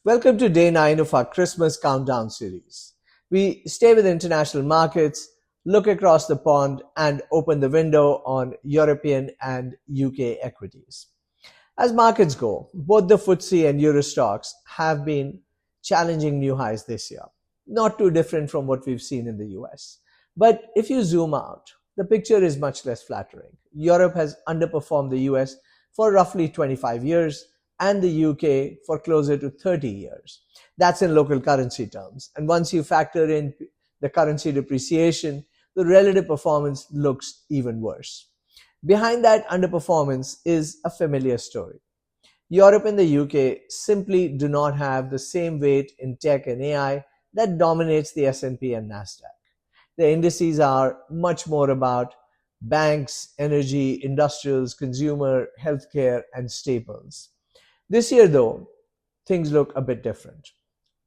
Welcome to day 9 of our Christmas countdown series. We stay with international markets, look across the pond, and open the window on European and UK equities. As markets go, both the FTSE and Euro stocks have been challenging new highs this year. Not too different from what we've seen in the US. But if you zoom out, the picture is much less flattering. Europe has underperformed the US for roughly 25 years and the UK for closer to 30 years. That's in local currency terms. And once you factor in the currency depreciation, the relative performance looks even worse. Behind that underperformance is a familiar story. Europe and the UK simply do not have the same weight in tech and AI that dominates the S&P and Nasdaq. The indices are much more about banks, energy, industrials, consumer, healthcare, and staples. This year, though, things look a bit different.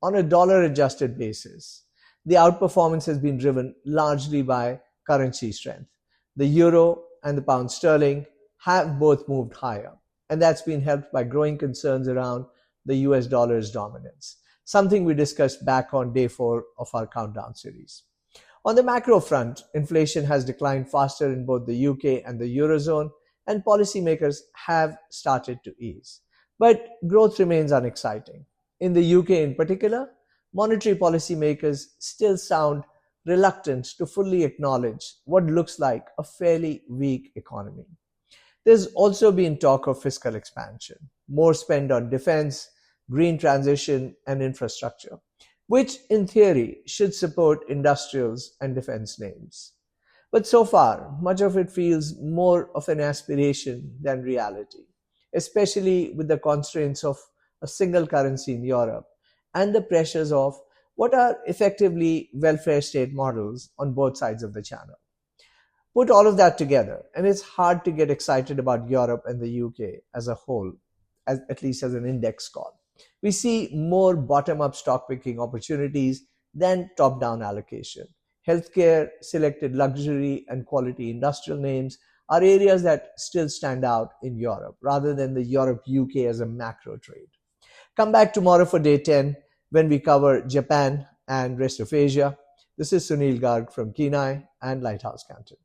On a dollar-adjusted basis, the outperformance has been driven largely by currency strength. The euro and the pound sterling have both moved higher, and that's been helped by growing concerns around the US dollar's dominance, something we discussed back on day 4 of our countdown series. On the macro front, inflation has declined faster in both the UK and the Eurozone, and policymakers have started to ease. But growth remains unexciting. In the UK in particular, monetary policymakers still sound reluctant to fully acknowledge what looks like a fairly weak economy. There's also been talk of fiscal expansion, more spend on defense, green transition, and infrastructure, which in theory should support industrials and defense names. But so far, much of it feels more of an aspiration than reality, especially with the constraints of a single currency in Europe and the pressures of what are effectively welfare state models on both sides of the channel. Put all of that together, and it's hard to get excited about Europe and the UK as a whole, at least as an index call. We see more bottom-up stock picking opportunities than top-down allocation. Healthcare, selected luxury, and quality industrial names are areas that still stand out in Europe, rather than the Europe-UK as a macro trade. Come back tomorrow for day 10 when we cover Japan and rest of Asia. This is Sunil Garg from Kenai and Lighthouse Canton.